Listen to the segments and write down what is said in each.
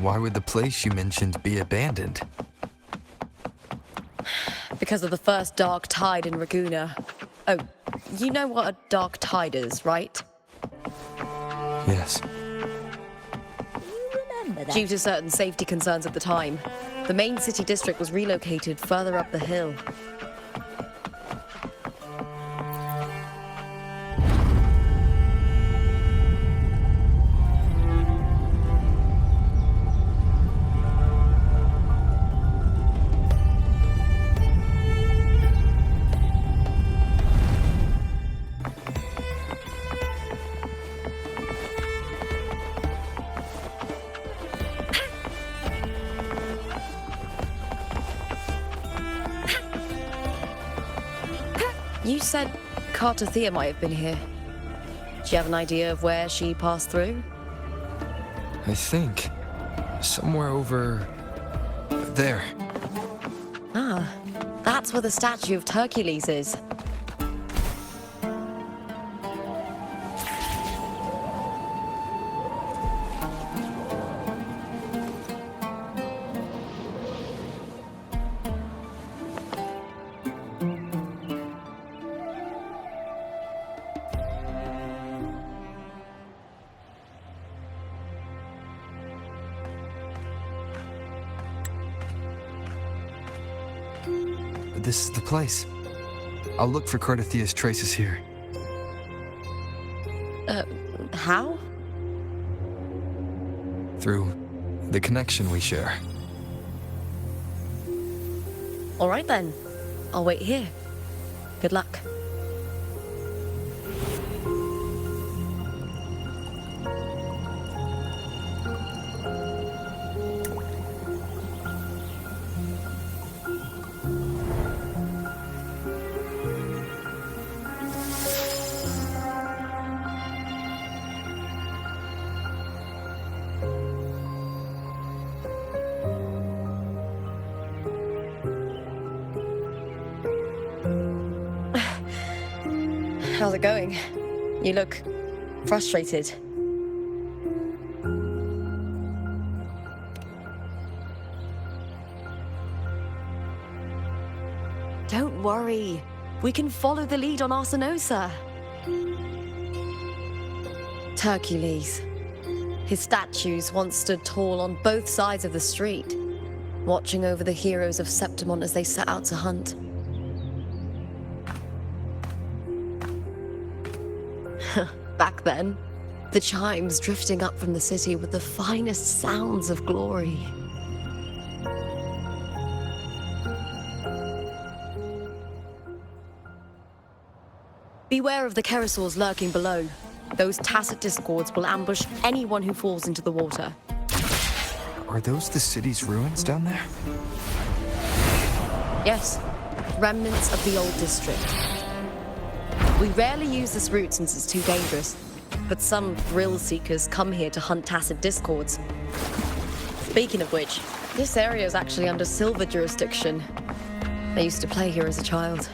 Why would the place you mentioned be abandoned? Because of the first dark tide in Raguna. Oh, you know what a dark tide is, right? Yes. Due to certain safety concerns at the time, the main city district was relocated further up the hill. You said Cartothea might have been here. Do you have an idea of where she passed through? I think. Somewhere over... there. Ah, that's where the statue of Hercules is. This is the place. I'll look for Cartothea's traces here. How? Through the connection we share. All right then. I'll wait here. Good luck. How's it going? You look frustrated. Don't worry. We can follow the lead on Arsinosa. Hercules. His statues once stood tall on both sides of the street, watching over the heroes of Septimon as they set out to hunt. Back then, the chimes drifting up from the city with the finest sounds of glory. Beware of the Kerosaurs lurking below. Those tacit discords will ambush anyone who falls into the water. Are those the city's ruins down there? Yes, remnants of the old district. We rarely use this route since it's too dangerous, but some thrill seekers come here to hunt tacit discords. Speaking of which, this area is actually under Silver jurisdiction. I used to play here as a child.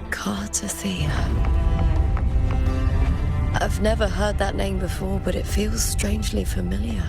Cartothea. I've never heard that name before, but it feels strangely familiar.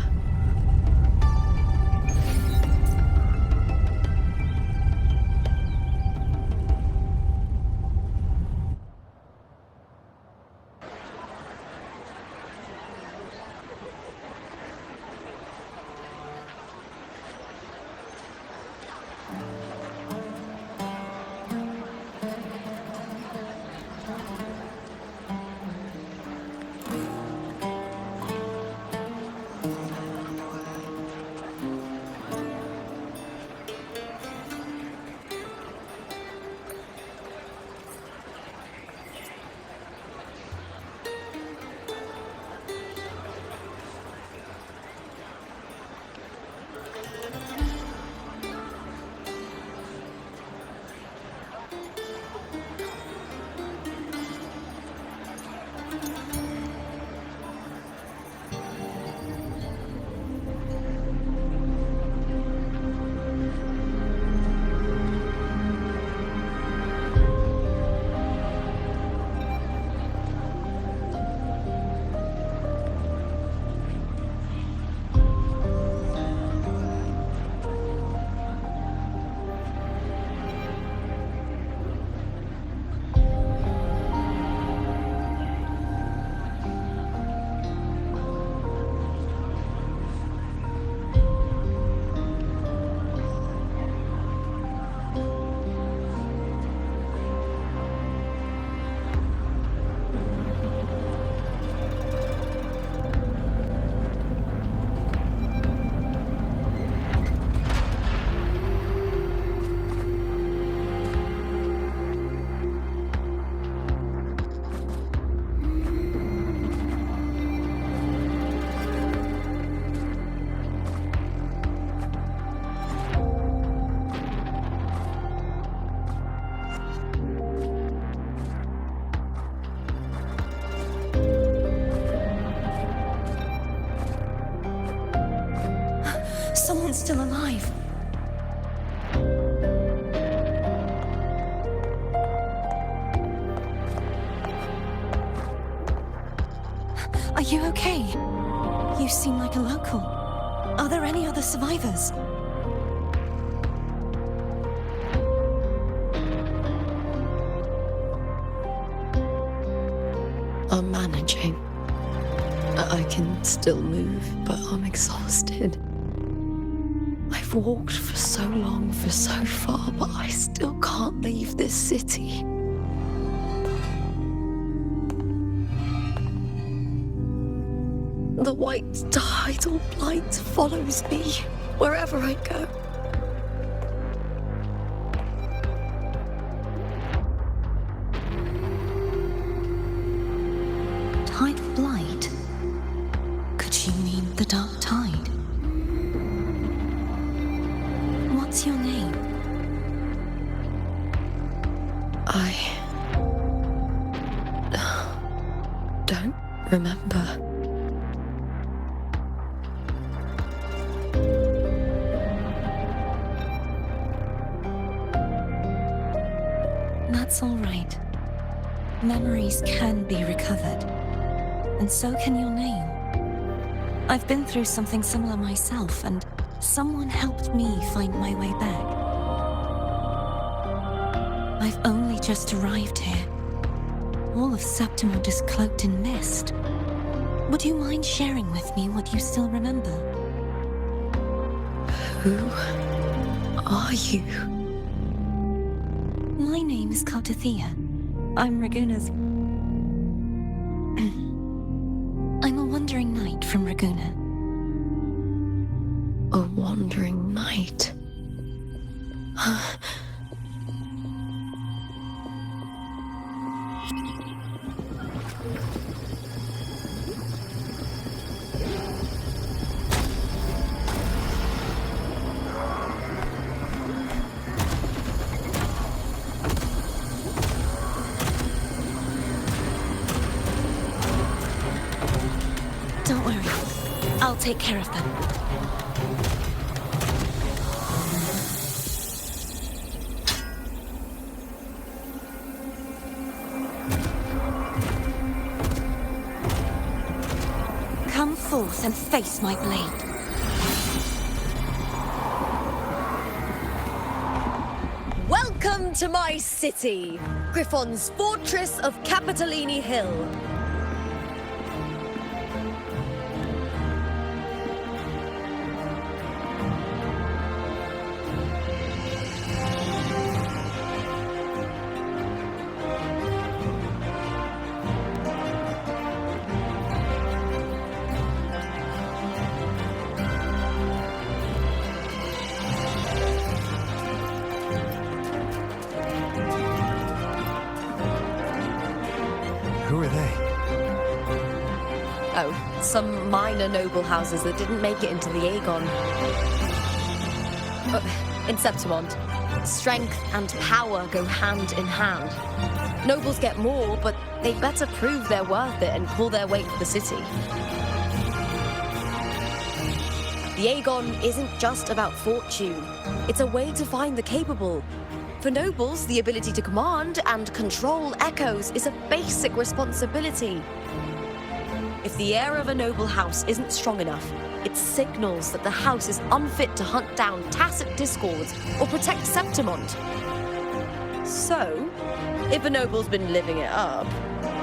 still alive. Are you okay? You seem like a local. Are there any other survivors? I'm managing. I can still move, but I'm exhausted. I've walked for so long, for so far, but I still can't leave this city. The white tidal blight follows me wherever I go. Tide blight? Could she mean the dark tide? What's your name? I don't remember. That's all right. Memories can be recovered. And so can your name. I've been through something similar myself, and someone helped me find my way back. I've only just arrived here. All of Septimont is cloaked in mist. Would you mind sharing with me what you still remember? Who are you? My name is Cartathea. I'm Raguna's... I'm a wandering knight from Raguna. A wandering knight. Don't worry. I'll take care of them. Come forth and face my blade. Welcome to my city, Griffon's fortress of Capitolini Hill. Who are they? Oh, some minor noble houses that didn't make it into the Aegon. In Septimont, strength and power go hand in hand. Nobles get more, but they better prove they're worth it and pull their weight for the city. The Aegon isn't just about fortune. It's a way to find the capable. For nobles, the ability to command and control echoes is a basic responsibility. If the heir of a noble house isn't strong enough, it signals that the house is unfit to hunt down tacit discords or protect Septimont. So, if a noble's been living it up,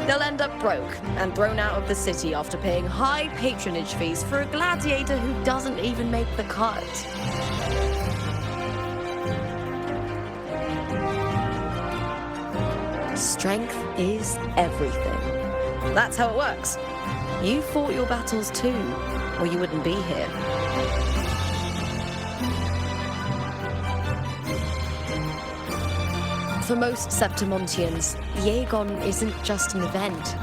they'll end up broke and thrown out of the city after paying high patronage fees for a gladiator who doesn't even make the cut. Strength is everything. That's how it works. You fought your battles too, or you wouldn't be here. For most Septimontians, the Aegon isn't just an event.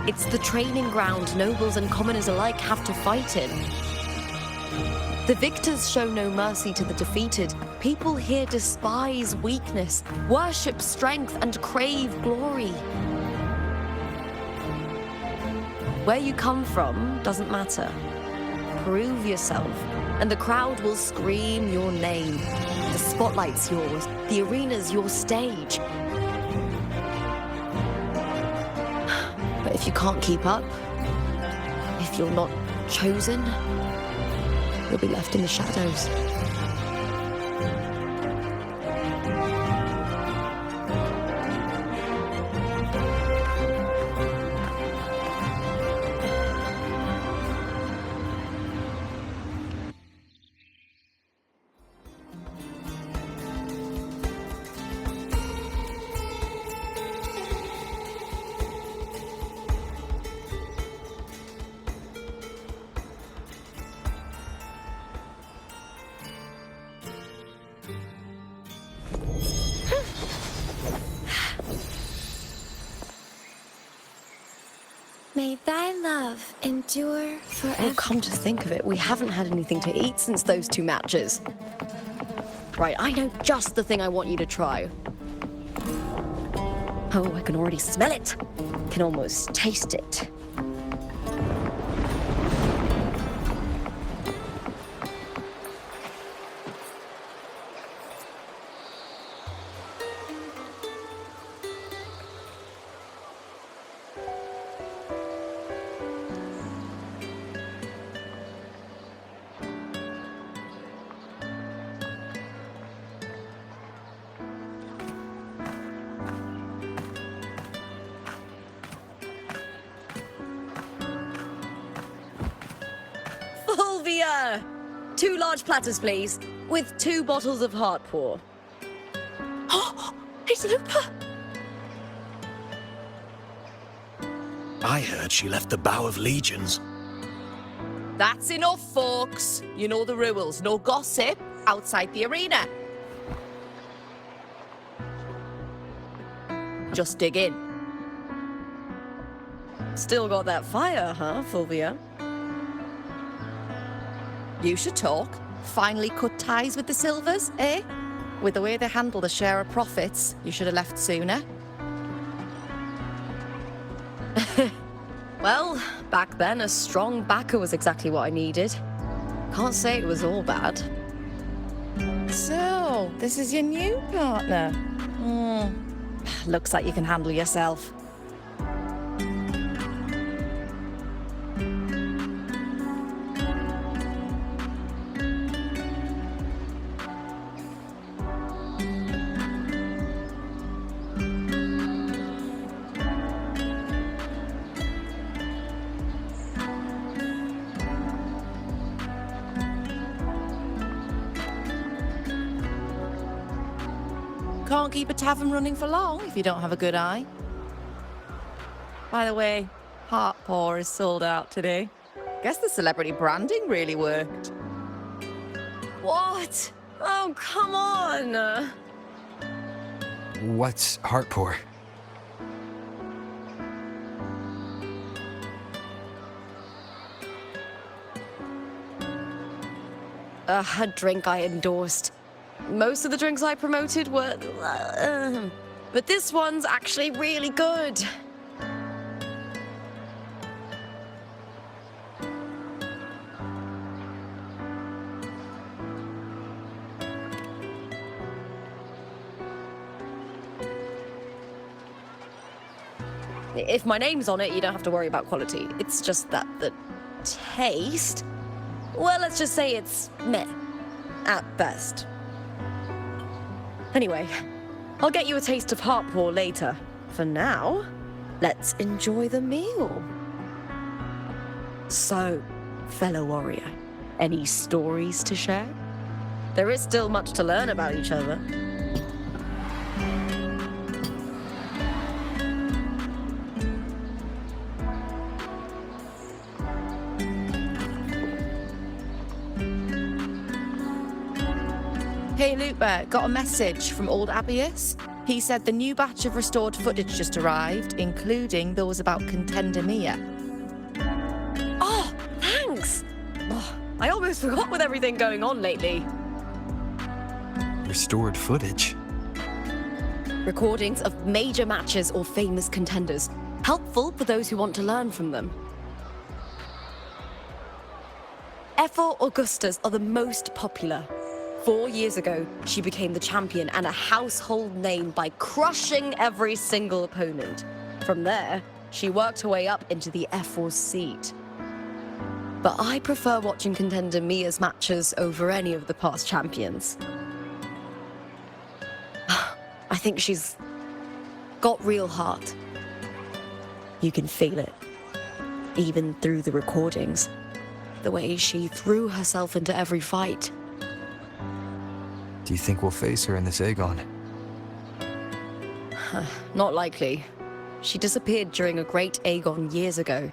It's the training ground nobles and commoners alike have to fight in. The victors show no mercy to the defeated. People here despise weakness, worship strength, and crave glory. Where you come from doesn't matter. Prove yourself, and the crowd will scream your name. The spotlight's yours, the arena's your stage. But if you can't keep up, if you're not chosen, you'll be left in the shadows. May thy love endure forever. Oh, come to think of it, we haven't had anything to eat since those 2 matches. Right, I know just the thing I want you to try. Oh, I can already smell it. Can almost taste it. Fulvia! 2 large platters, please, with 2 bottles of heart pour. Oh, it's Lupa! I heard she left the Bow of Legions. That's enough, folks. You know the rules. No gossip outside the arena. Just dig in. Still got that fire, huh, Fulvia? You should talk. Finally cut ties with the Silvers, eh? With the way they handle the share of profits, you should have left sooner. Well, back then, a strong backer was exactly what I needed. Can't say it was all bad. So, this is your new partner. Looks like you can handle yourself. Can't keep a tavern running for long if you don't have a good eye. By the way, Heart Pour is sold out today. Guess the celebrity branding really worked. What? Oh, come on! What's heart pour? A drink I endorsed. Most of the drinks I promoted were... but this one's actually really good. If my name's on it, you don't have to worry about quality. It's just that the taste... Well, let's just say it's meh, at best. Anyway, I'll get you a taste of heart pour later. For now, let's enjoy the meal. So, fellow warrior, any stories to share? There is still much to learn about each other. Hey Lupa, got a message from old Abius. He said the new batch of restored footage just arrived, including those about Contender Mia. Oh, thanks! Oh, I almost forgot with everything going on lately. Restored footage? Recordings of major matches or famous contenders. Helpful for those who want to learn from them. Ethel Augustus are the most popular. 4 years ago, she became the champion and a household name by crushing every single opponent. From there, she worked her way up into the F4 seat. But I prefer watching contender Mia's matches over any of the past champions. I think she's got real heart. You can feel it, even through the recordings. The way she threw herself into every fight. Do you think we'll face her in this Aegon? Not likely. She disappeared during a great Aegon years ago.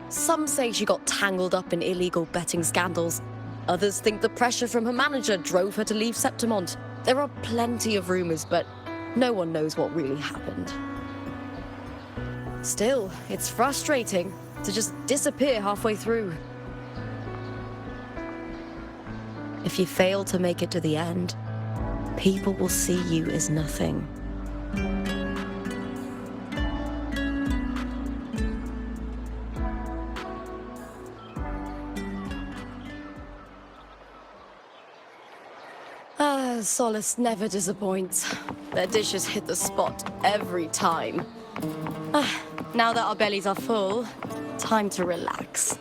Some say she got tangled up in illegal betting scandals. Others think the pressure from her manager drove her to leave Septimont. There are plenty of rumors, but no one knows what really happened. Still, it's frustrating to just disappear halfway through. If you fail to make it to the end, people will see you as nothing. Solace never disappoints. Their dishes hit the spot every time. Now that our bellies are full, time to relax.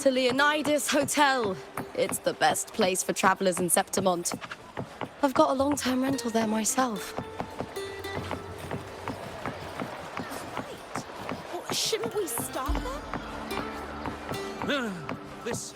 To Leonidas Hotel. It's the best place for travelers in Septimont. I've got a long-term rental there myself. Well, shouldn't we stop them? This.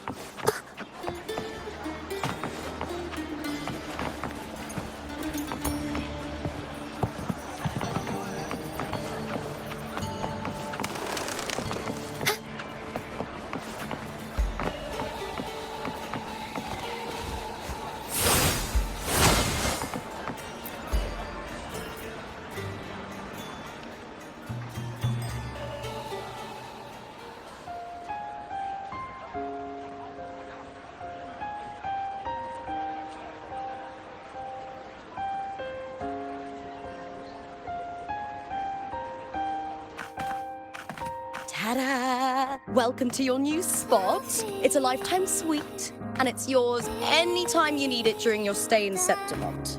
Ta-da! Welcome to your new spot. It's a lifetime suite, and it's yours anytime you need it during your stay in Septimont.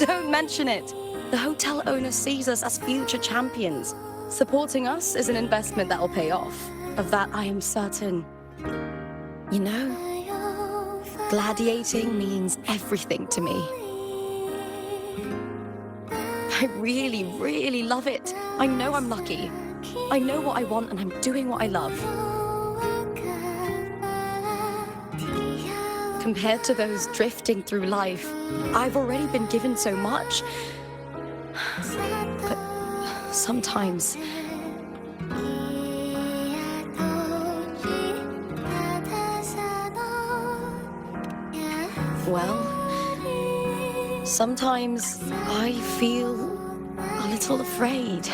Don't mention it. The hotel owner sees us as future champions. Supporting us is an investment that will pay off. Of that, I am certain. You know, gladiating means everything to me. I really, really love it. I know I'm lucky. I know what I want and I'm doing what I love. Compared to those drifting through life, I've already been given so much. But sometimes... Well, sometimes I feel a little afraid.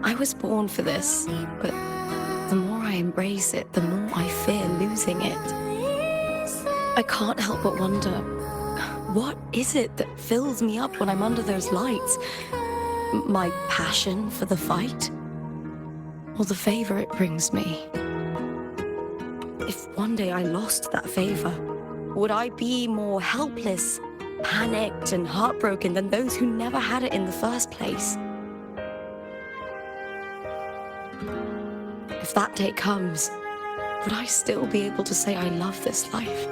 I was born for this, but the more I embrace it, the more I fear losing it. I can't help but wonder, what is it that fills me up when I'm under those lights? My passion for the fight? Or the favor it brings me? If one day I lost that favor, would I be more helpless, panicked, and heartbroken than those who never had it in the first place? If that day comes, would I still be able to say I love this life?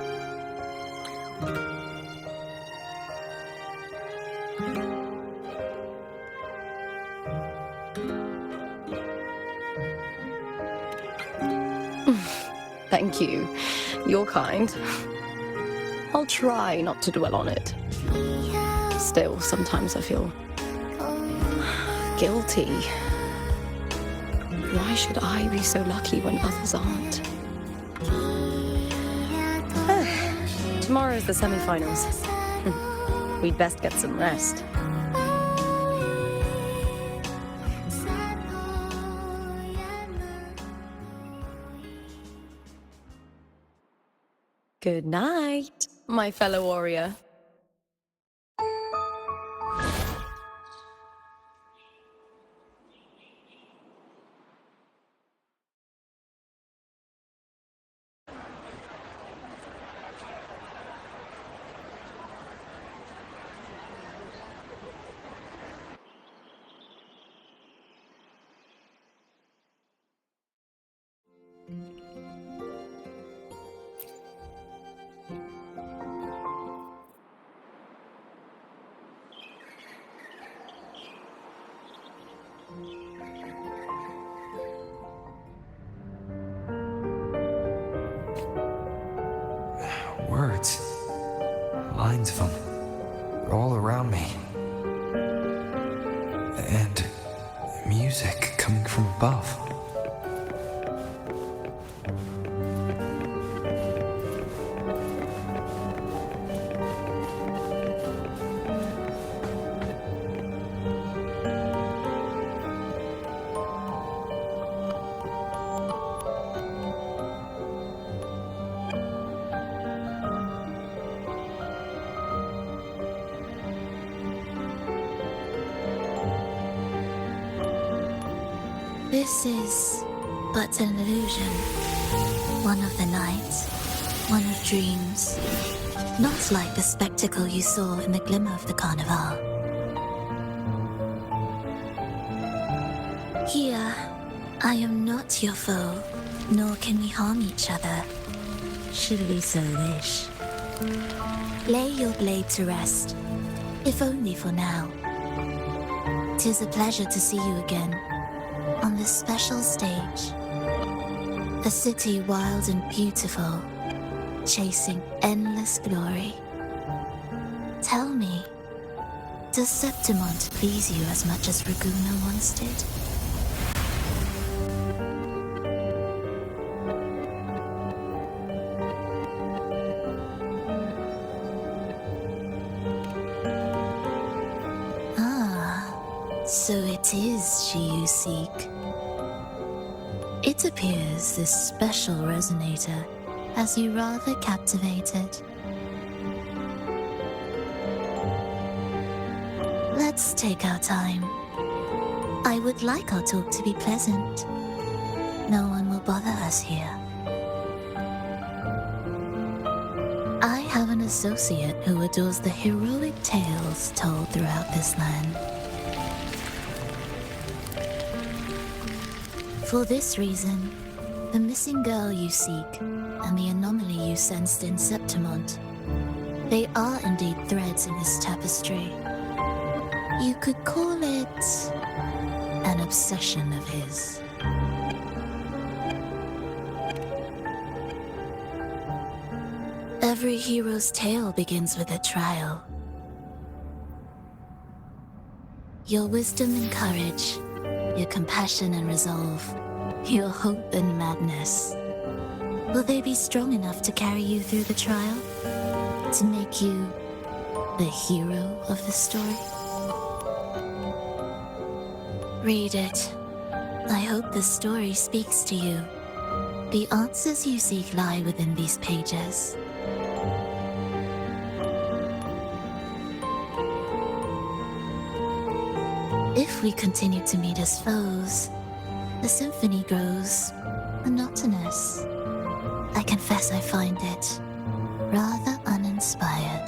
Thank you. You're kind. I'll try not to dwell on it. Still, sometimes I feel guilty. Why should I be so lucky when others aren't? Tomorrow's the semi-finals. We'd best get some rest. Good night, my fellow warrior. Words. Lines of them. They're all around me. And music coming from above. This is but an illusion. One of the nights, one of dreams. Not like the spectacle you saw in the glimmer of the carnival. Here, I am not your foe, nor can we harm each other, should we so wish. Lay your blade to rest, if only for now. 'Tis a pleasure to see you again, on this special stage. A city wild and beautiful, chasing endless glory. Tell me, does Septimont please you as much as Raguna once did? So it is she you seek. It appears this special resonator has you rather captivated. Let's take our time. I would like our talk to be pleasant. No one will bother us here. I have an associate who adores the heroic tales told throughout this land. For this reason, the missing girl you seek and the anomaly you sensed in Septimont, they are indeed threads in this tapestry. You could call it an obsession of his. Every hero's tale begins with a trial. Your wisdom and courage, your compassion and resolve, your hope and madness. Will they be strong enough to carry you through the trial? To make you the hero of the story? Read it. I hope the story speaks to you. The answers you seek lie within these pages. If we continue to meet as foes, the symphony grows monotonous. I confess I find it rather uninspired.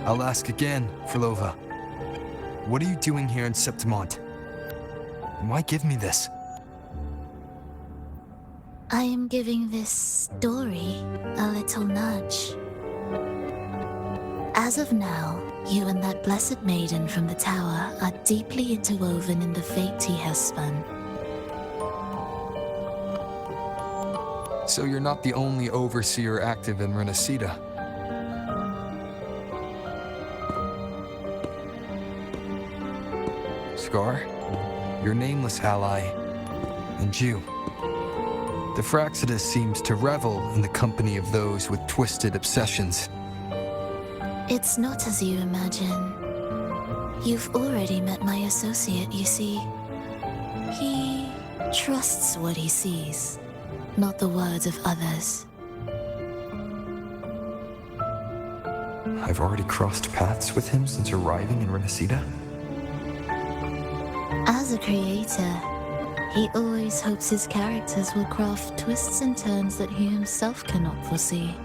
I'll ask again, Frolova. What are you doing here in Septimont? And why give me this? I am giving this story a little nudge. As of now, you and that blessed maiden from the tower are deeply interwoven in the fate he has spun. So you're not the only overseer active in Renacida. Scar, your nameless ally, and you. The Fraxidus seems to revel in the company of those with twisted obsessions. It's not as you imagine. You've already met my associate, you see. He trusts what he sees, not the words of others. I've already crossed paths with him since arriving in Renacida. As a creator, he always hopes his characters will craft twists and turns that he himself cannot foresee.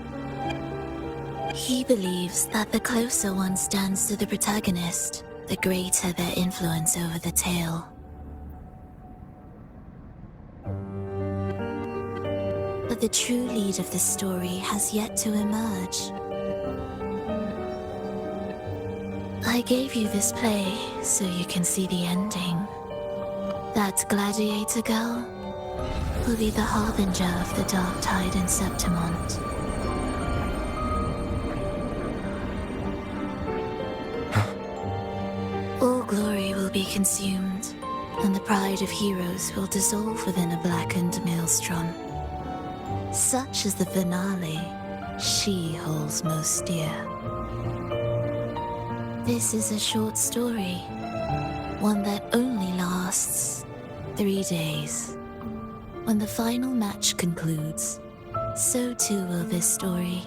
He believes that the closer one stands to the protagonist, the greater their influence over the tale. But the true lead of the story has yet to emerge. I gave you this play so you can see the ending. That gladiator girl will be the harbinger of the dark tide in Septimont. All glory will be consumed, and the pride of heroes will dissolve within a blackened maelstrom. Such is the finale she holds most dear. This is a short story, one that only lasts 3 days. When the final match concludes, so too will this story.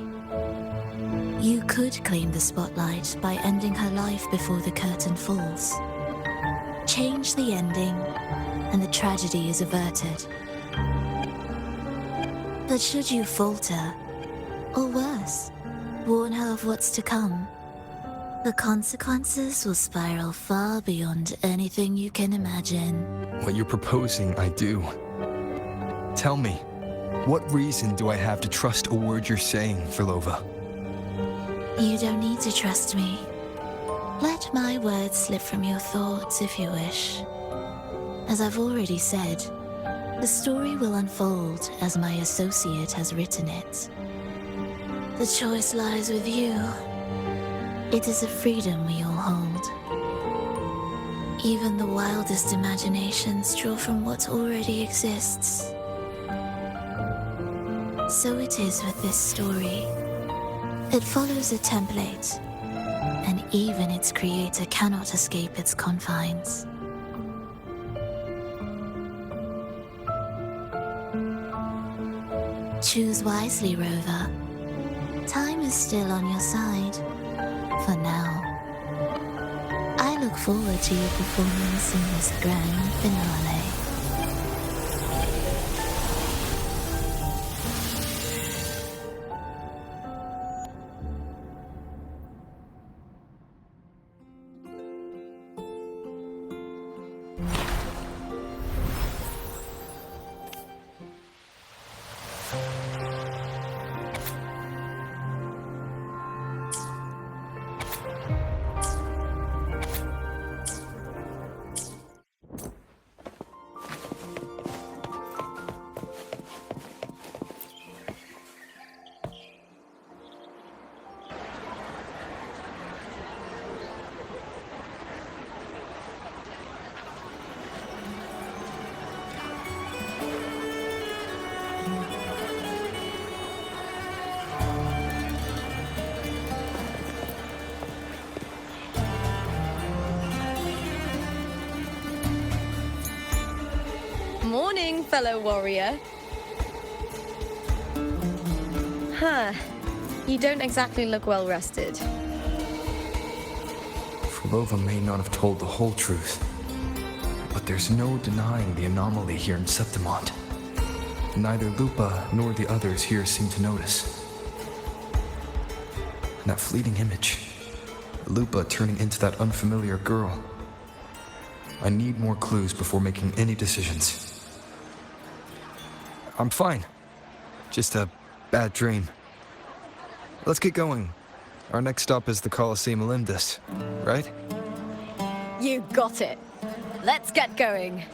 You could claim the spotlight by ending her life before the curtain falls. Change the ending, and the tragedy is averted. But should you falter, or worse, warn her of what's to come, the consequences will spiral far beyond anything you can imagine. What you're proposing, I do. Tell me, what reason do I have to trust a word you're saying, Filova? You don't need to trust me. Let my words slip from your thoughts if you wish. As I've already said, the story will unfold as my associate has written it. The choice lies with you. It is a freedom we all hold. Even the wildest imaginations draw from what already exists. So it is with this story. It follows a template, and even its creator cannot escape its confines. Choose wisely, Rover. Time is still on your side. For now. I look forward to your performance in this grand finale. Morning, fellow warrior. Huh. You don't exactly look well rested. Filova may not have told the whole truth, but there's no denying the anomaly here in Septimont. Neither Lupa nor the others here seem to notice. And that fleeting image, Lupa turning into that unfamiliar girl. I need more clues before making any decisions. I'm fine. Just a bad dream. Let's get going. Our next stop is the Colosseum Olympus, right? You got it. Let's get going.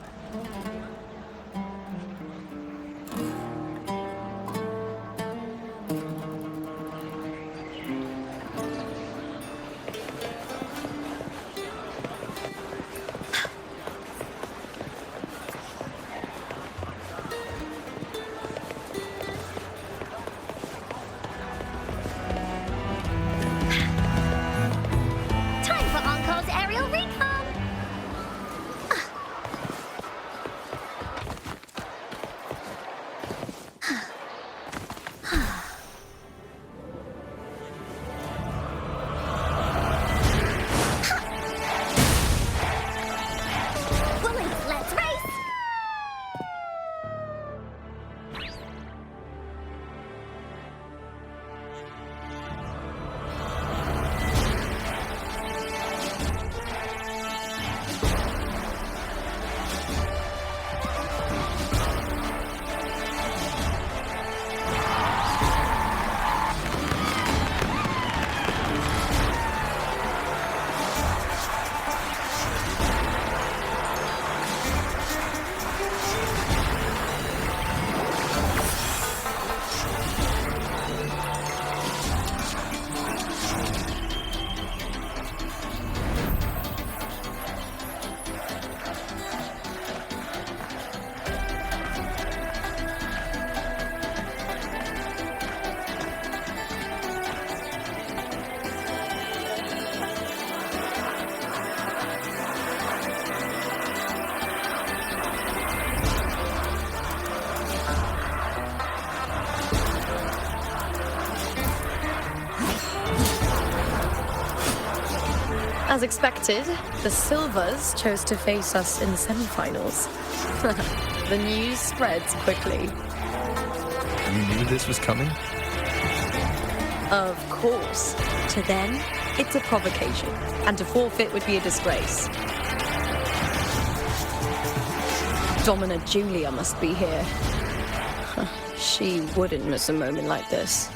As expected, the Silvers chose to face us in the semi-finals. The news spreads quickly. You knew this was coming? Of course. To them, it's a provocation, and to forfeit would be a disgrace. Domina Julia must be here. She wouldn't miss a moment like this.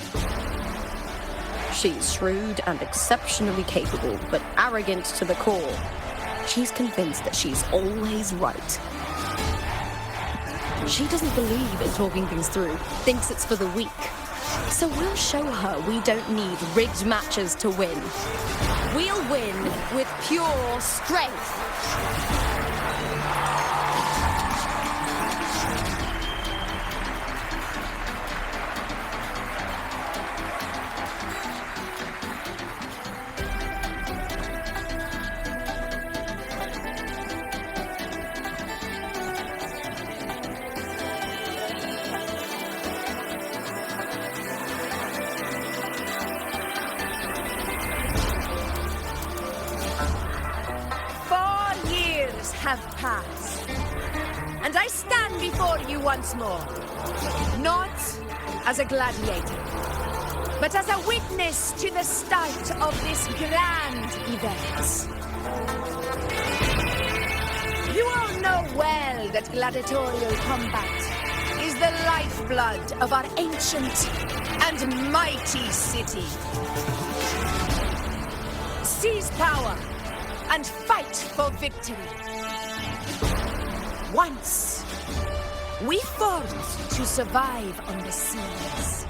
She's shrewd and exceptionally capable, but arrogant to the core. She's convinced that she's always right. She doesn't believe in talking things through, thinks it's for the weak. So we'll show her we don't need rigged matches to win. We'll win with pure strength. 4 years have passed, and I stand before you once more, not as a gladiator, but as a witness to the start of this grand event. You all know well that gladiatorial combat is the lifeblood of our ancient and mighty city. Seize power and fight for victory. Once, we fought to survive on the seas.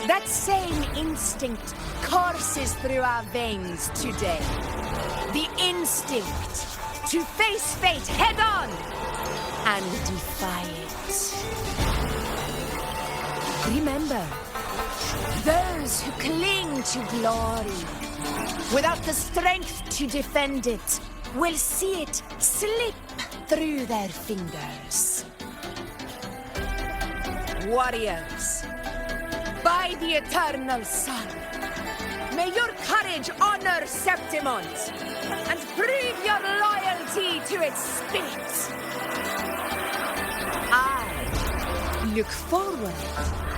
That same instinct courses through our veins today. The instinct to face fate head on and defy it. Remember, those who cling to glory without the strength to defend it will see it slip through their fingers. Warriors, by the eternal sun, may your courage honor Septimont and prove your loyalty to its spirit. I look forward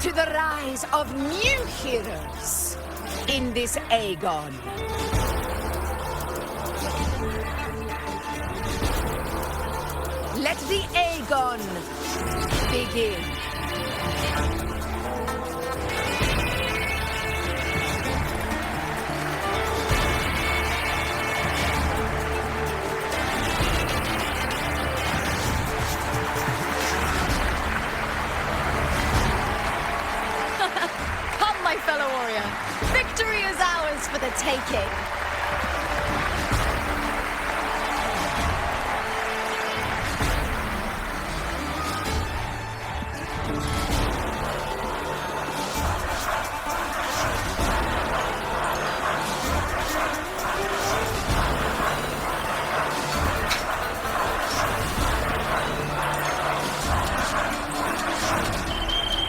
to the rise of new heroes in this Aegon. Let the Aegon begin. Come, my fellow warrior. Victory is ours for the taking.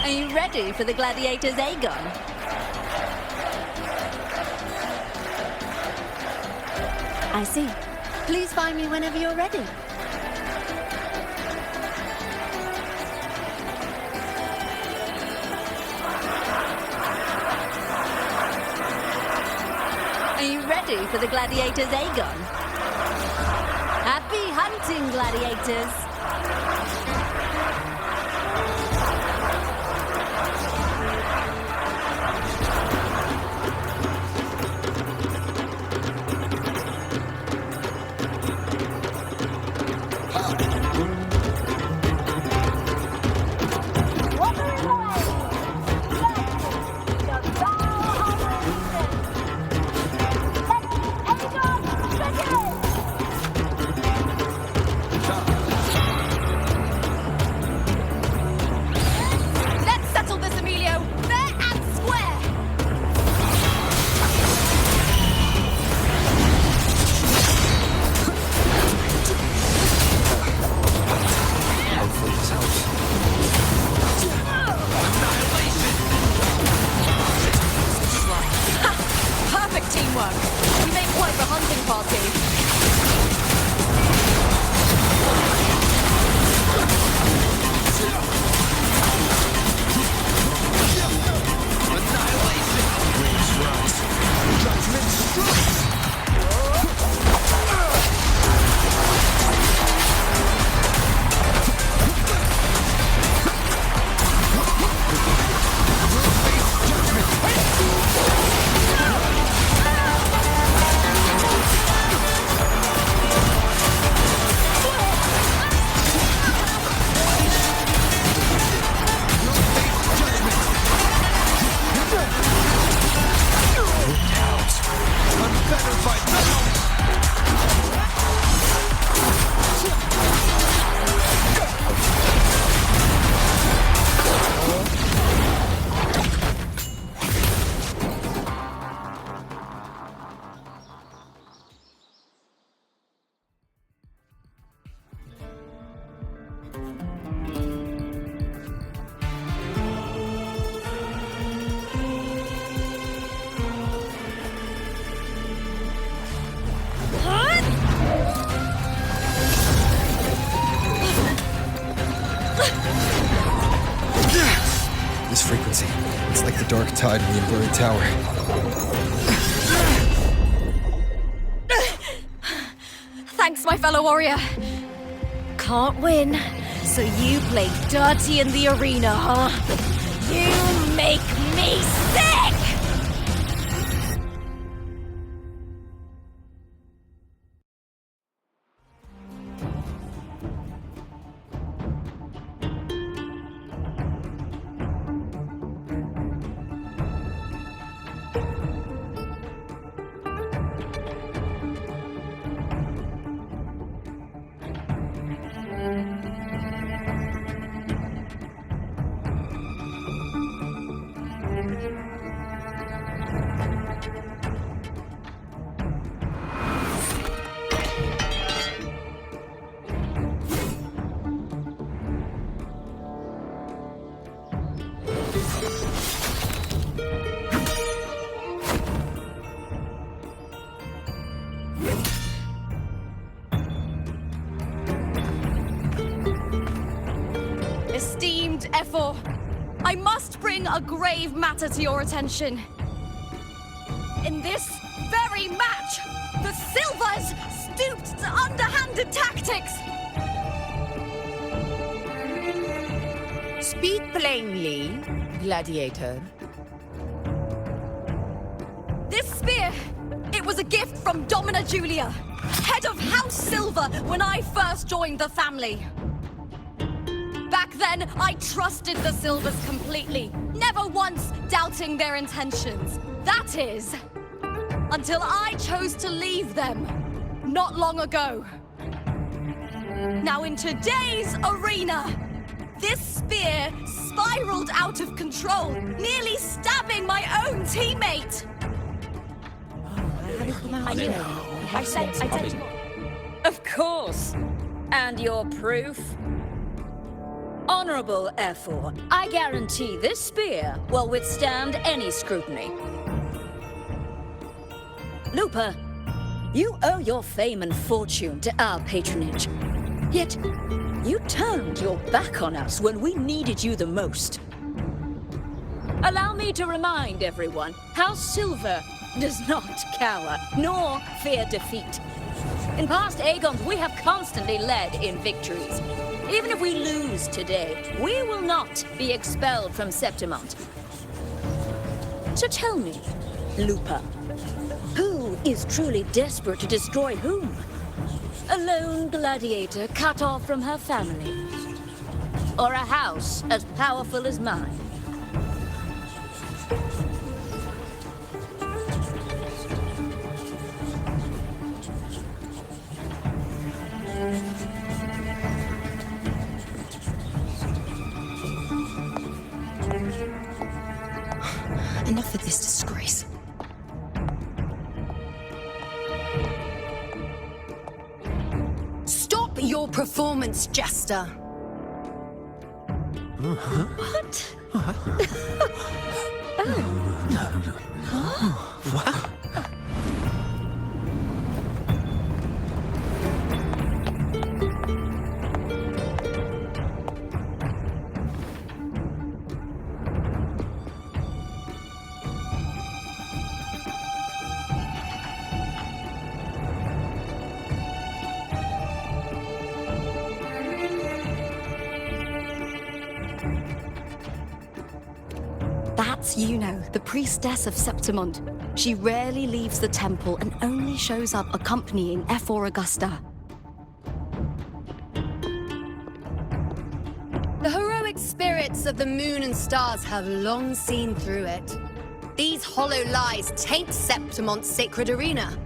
Are you ready for the gladiators, Aegon? I see. Please find me whenever you're ready. Are you ready for the gladiators, Aegon? Happy hunting, gladiators! This frequency, it's like the dark tide in the inverted tower. Thanks, my fellow warrior. Can't win, so you play dirty in the arena, huh? You make me sick! Esteemed Ephor, I must bring a grave matter to your attention. In this very match, the Silvers stooped to underhanded tactics. Speak plainly, gladiator. This spear, it was a gift from Domina Julia, head of House Silver, when I first joined the family. Back then, I trusted the Silvers completely, never once doubting their intentions. That is, until I chose to leave them, not long ago. Now in today's arena, this spear spiraled out of control, nearly stabbing my own teammate. I said. Of course. And your proof? Honorable Ephor, I guarantee this spear will withstand any scrutiny. Lupa, you owe your fame and fortune to our patronage. Yet, you turned your back on us when we needed you the most. Allow me to remind everyone, House Silver does not cower, nor fear defeat. In past Aegons, we have constantly led in victories. Even if we lose today, we will not be expelled from Septimont. So tell me, Lupa, who is truly desperate to destroy whom? A lone gladiator cut off from her family? Or a house as powerful as mine? Enough of this disgrace. Stop your performance, Jester. What? That's Yuno, the priestess of Septimont. She rarely leaves the temple and only shows up accompanying Ephor Augusta. The heroic spirits of the moon and stars have long seen through it. These hollow lies taint Septimont's sacred arena.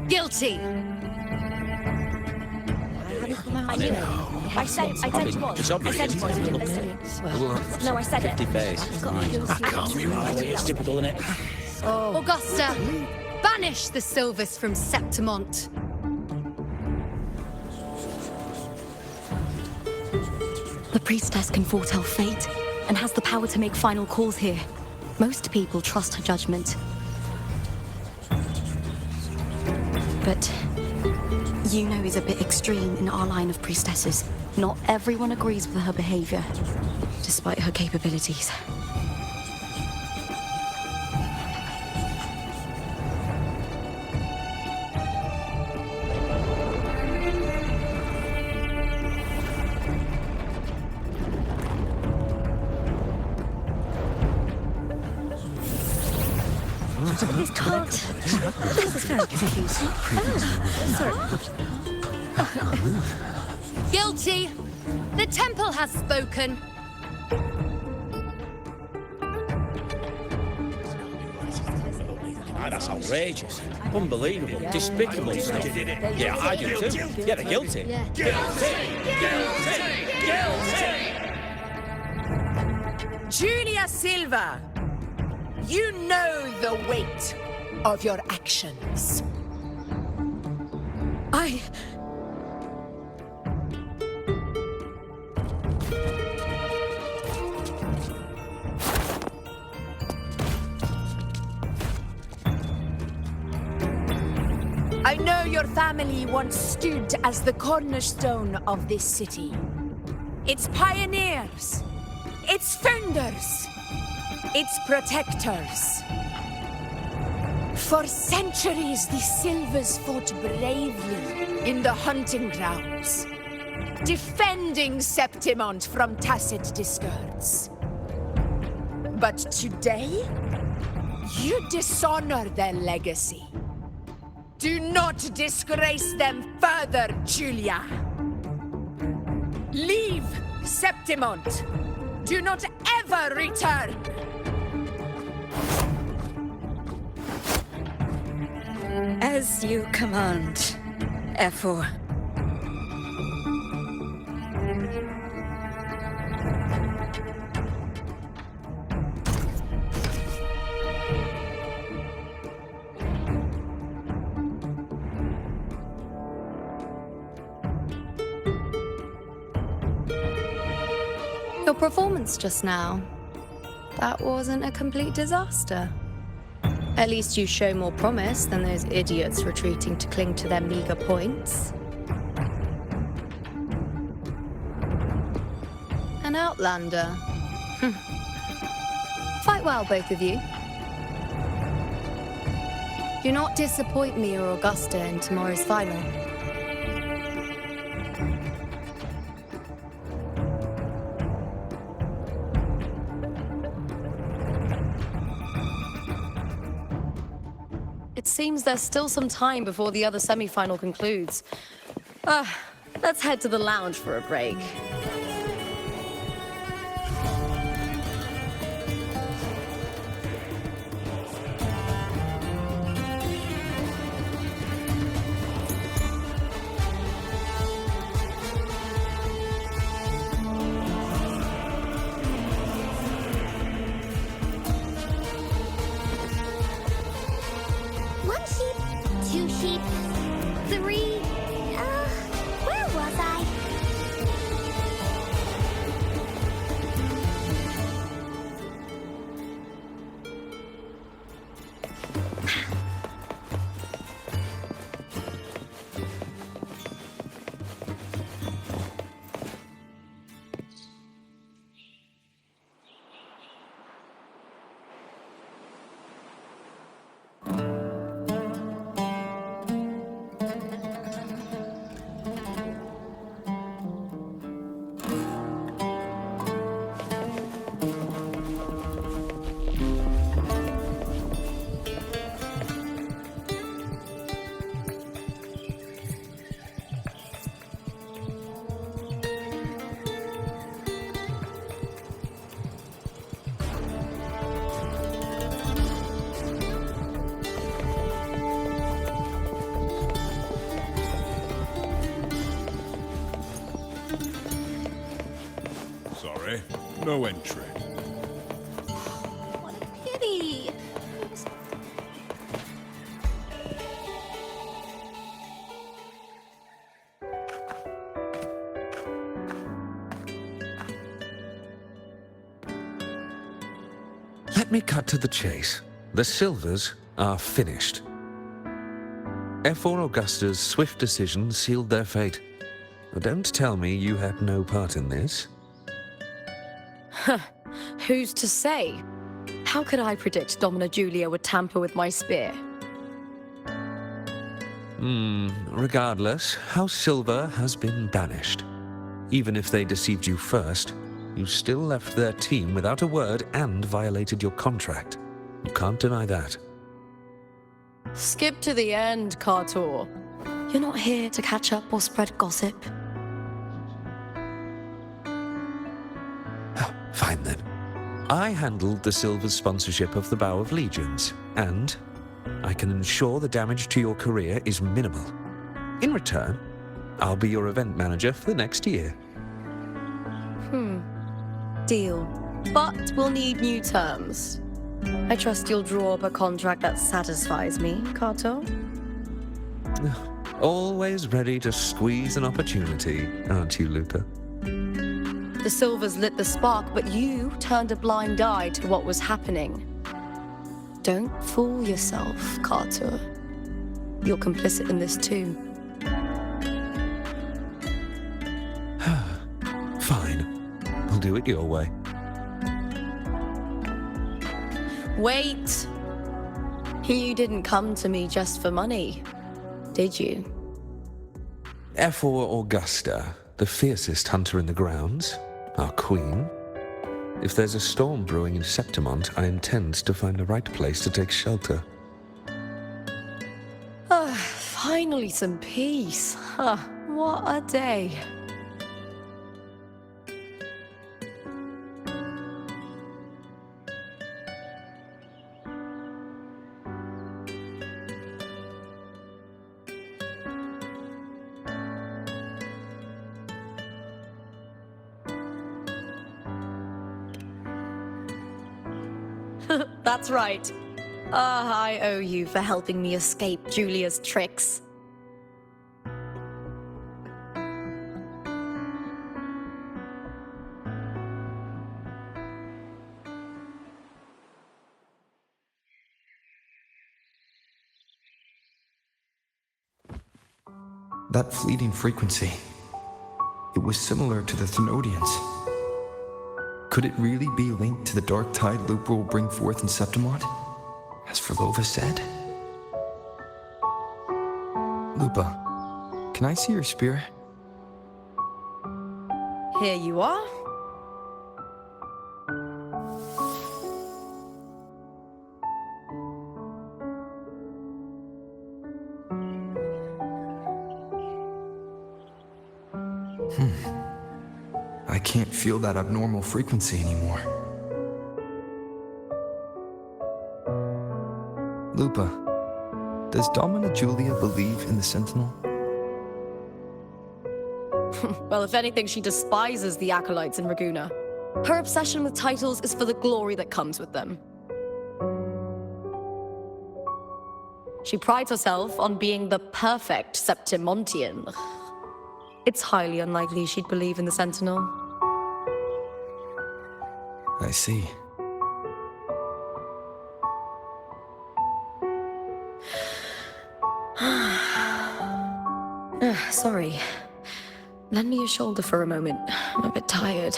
Guilty. I said it was. It's obvious. I said it was. No, I said it. 50 face. I can't be right. It's typical, isn't it? Augusta, banish the Silvers from Septimont. The priestess can foretell fate and has the power to make final calls here. Most people trust her judgment. But Yuno is a bit extreme in our line of priestesses. Not everyone agrees with her behavior, despite her capabilities. This can't. This is very confusing. Guilty! The temple has spoken. That's outrageous. Unbelievable. Despicable stuff. Yeah, I do too. Yeah, they're guilty. Julia Silva, you know the weight of your actions. I know your family once stood as the cornerstone of this city. Its pioneers, its founders, its protectors. For centuries, the Silvers fought bravely in the hunting grounds, defending Septimont from tacit discards. But today, you dishonor their legacy. Do not disgrace them further, Julia. Leave Septimont. Do not ever return. As you command, F4. Your performance just now. That wasn't a complete disaster. At least you show more promise than those idiots retreating to cling to their meager points. An outlander. Fight well, both of you. Do not disappoint me or Augusta in tomorrow's final. It seems there's still some time before the other semi-final concludes. Let's head to the lounge for a break. One sheep, two sheep, three. Where was I? Sorry, no entry. What a pity. Let me cut to the chase. The Silvers are finished. F4 Augusta's swift decision sealed their fate. But don't tell me you had no part in this. Who's to say? How could I predict Domina Julia would tamper with my spear? Regardless, House Silver has been banished. Even if they deceived you first, you still left their team without a word and violated your contract. You can't deny that. Skip to the end, Kartor. You're not here to catch up or spread gossip. Fine then. I handled the Silver's sponsorship of the Bow of Legions, and I can ensure the damage to your career is minimal. In return, I'll be your event manager for the next year. Deal. But we'll need new terms. I trust you'll draw up a contract that satisfies me, Kartor. Always ready to squeeze an opportunity, aren't you, Lupa? The Silvers lit the spark, but you turned a blind eye to what was happening. Don't fool yourself, Kartor. You're complicit in this too. Fine. We'll do it your way. Wait! You didn't come to me just for money, did you? F4 Augusta, the fiercest hunter in the grounds, our queen. If there's a storm brewing in Septimont, I intend to find the right place to take shelter. Finally some peace. What a day. That's right. I owe you for helping me escape Julia's tricks. That fleeting frequency, it was similar to the Thenodians. Could it really be linked to the dark tide Lupa will bring forth in Septimont, as Verlova said? Lupa, can I see your spear? Here you are. I can't feel that abnormal frequency anymore. Lupa, does Domina Julia believe in the Sentinel? Well, if anything, she despises the acolytes in Raguna. Her obsession with titles is for the glory that comes with them. She prides herself on being the perfect Septimontian. It's highly unlikely she'd believe in the Sentinel. I see. Sorry. Lend me your shoulder for a moment. I'm a bit tired.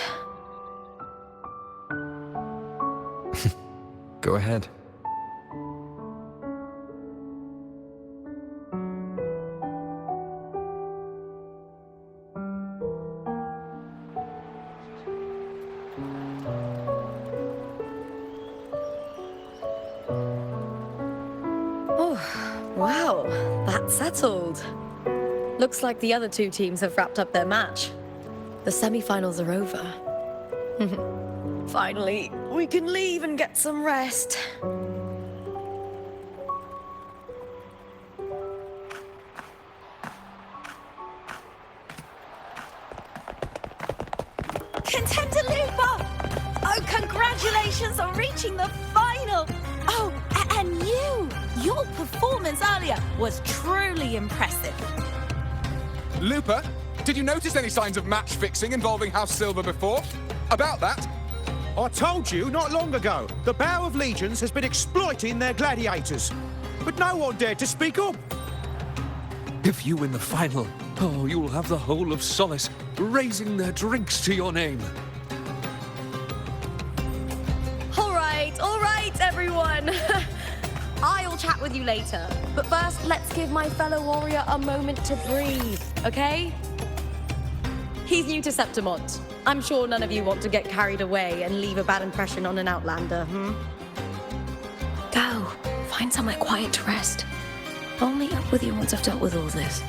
Go ahead. Wow, that's settled. Looks like the other two teams have wrapped up their match. The semi-finals are over. Finally, we can leave and get some rest. Contender Lupa! Oh, congratulations on reaching the final! Oh, and your performance earlier was truly impressive. Lupa, did you notice any signs of match fixing involving House Silver before? About that? I told you not long ago, the Bow of Legions has been exploiting their gladiators. But no one dared to speak up. If you win the final, oh, you'll have the whole of Solace raising their drinks to your name. All right, everyone. I'll chat with you later. But first, let's give my fellow warrior a moment to breathe, okay? He's new to Septimont. I'm sure none of you want to get carried away and leave a bad impression on an outlander, Go. Find somewhere quiet to rest. I'll meet up with you once I've dealt with all this.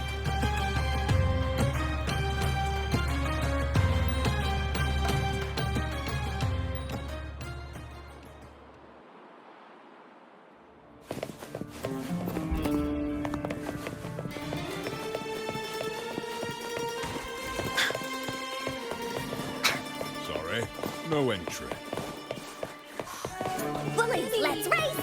Sorry, no entry. Bullies, let's race!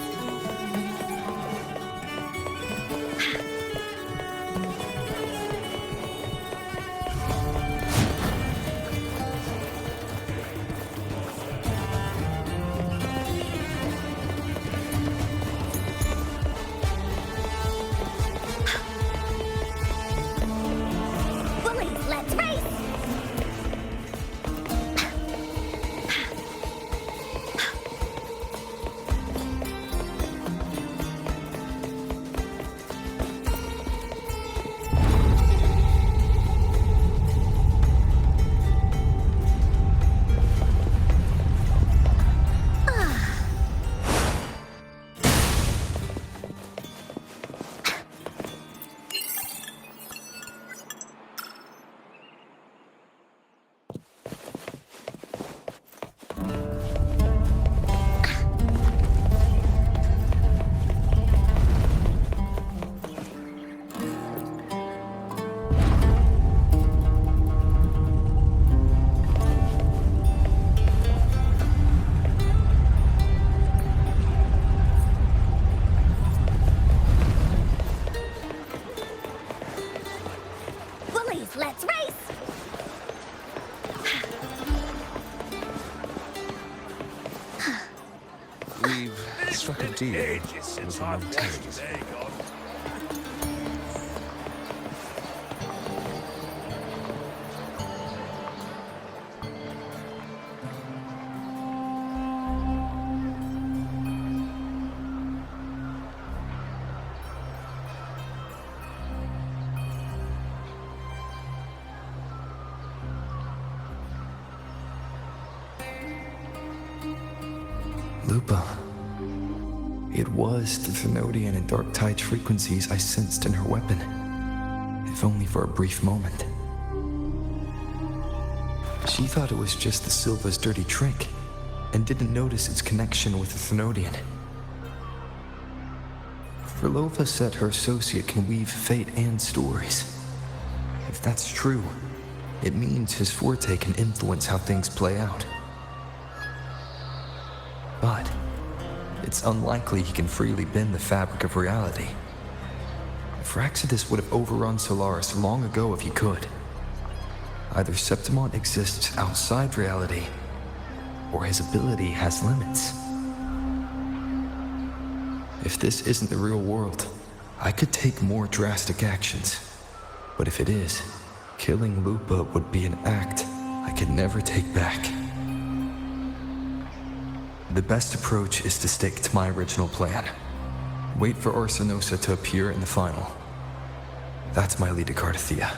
Bullies, let's race! Bullies, let's race! We've struck a deal with the Montagues. Lupa. It was the Thenodian and Dark Tide's frequencies I sensed in her weapon, if only for a brief moment. She thought it was just the Silva's dirty trick, and didn't notice its connection with the Thenodian. Frolova said her associate can weave fate and stories. If that's true, it means his forte can influence how things play out. But it's unlikely he can freely bend the fabric of reality. Fraxidus would have overrun Solaris long ago if he could. Either Septimont exists outside reality, or his ability has limits. If this isn't the real world, I could take more drastic actions. But if it is, killing Lupa would be an act I could never take back. The best approach is to stick to my original plan. Wait for Arsenosa to appear in the final. That's my lead to Cardathia.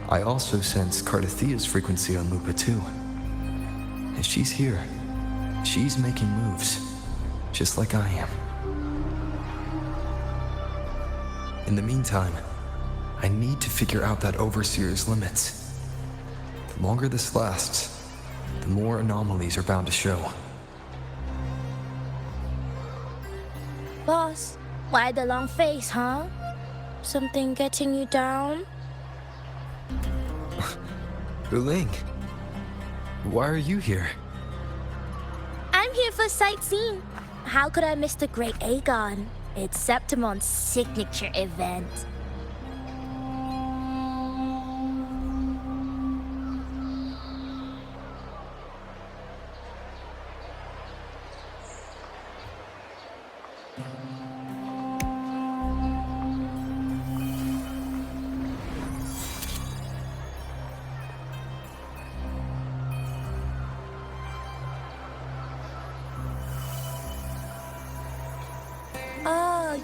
I also sense Cardathia's frequency on Lupa too. If she's here, she's making moves, just like I am. In the meantime, I need to figure out that Overseer's limits. The longer this lasts, the more anomalies are bound to show. Boss, why the long face, huh? Something getting you down? Buling, why are you here? I'm here for sightseeing. How could I miss the Great Aegon? It's Septimon's signature event.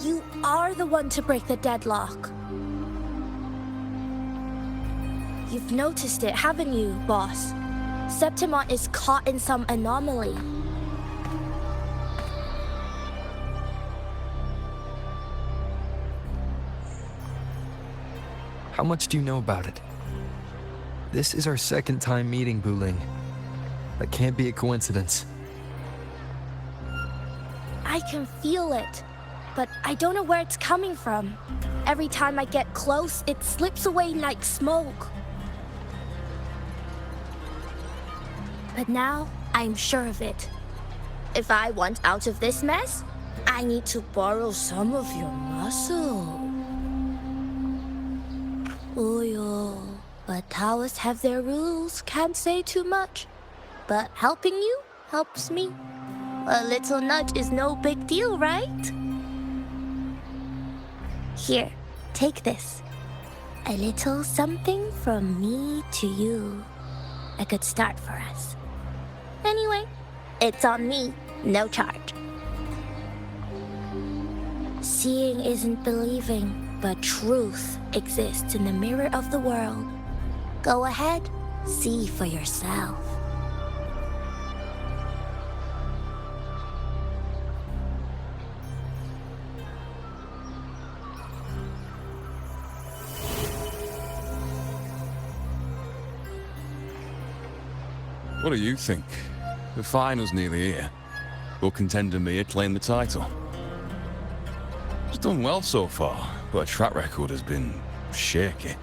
you are the one to break the deadlock. You've noticed it, haven't you, boss? Septimon is caught in some anomaly. How much do you know about it? This is our second time meeting, Buling. That can't be a coincidence. I can feel it, but I don't know where it's coming from. Every time I get close, it slips away like smoke. But now, I'm sure of it. If I want out of this mess, I need to borrow some of your muscle. Oyo, but Taoists have their rules, can't say too much. But helping you helps me. A little nudge is no big deal, right? Here, take this. A little something from me to you. A good start for us. Anyway, it's on me, no charge. Seeing isn't believing, but truth exists in the mirror of the world. Go ahead, see for yourself. What do you think? The final's nearly here. Will contender Mia claim the title? She's done well so far, but her track record has been shaky.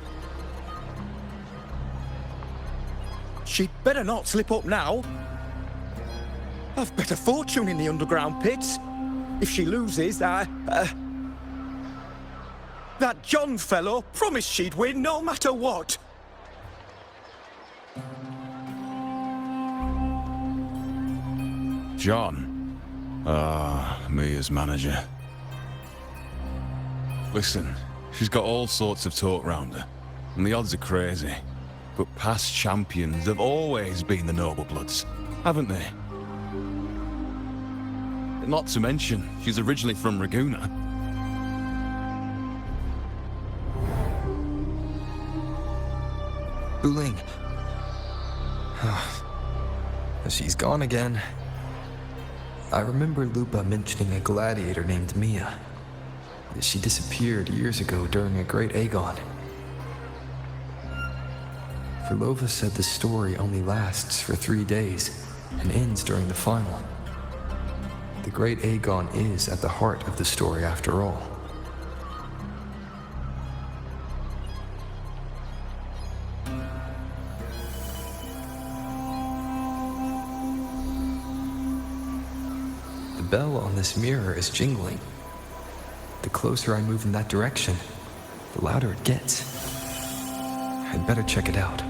She'd better not slip up now. I've bet a fortune in the underground pits. If she loses, that John fellow promised she'd win no matter what. John? Mia's manager. Listen, she's got all sorts of talk round her, and the odds are crazy. But past champions have always been the noble bloods, haven't they? Not to mention, she's originally from Raguna. Buling. She's gone again. I remember Lupa mentioning a gladiator named Mia. She disappeared years ago during a great Aegon. Verlova said the story only lasts for 3 days and ends during the final. The great Aegon is at the heart of the story after all. The bell on this mirror is jingling. The closer I move in that direction, the louder it gets. I'd better check it out.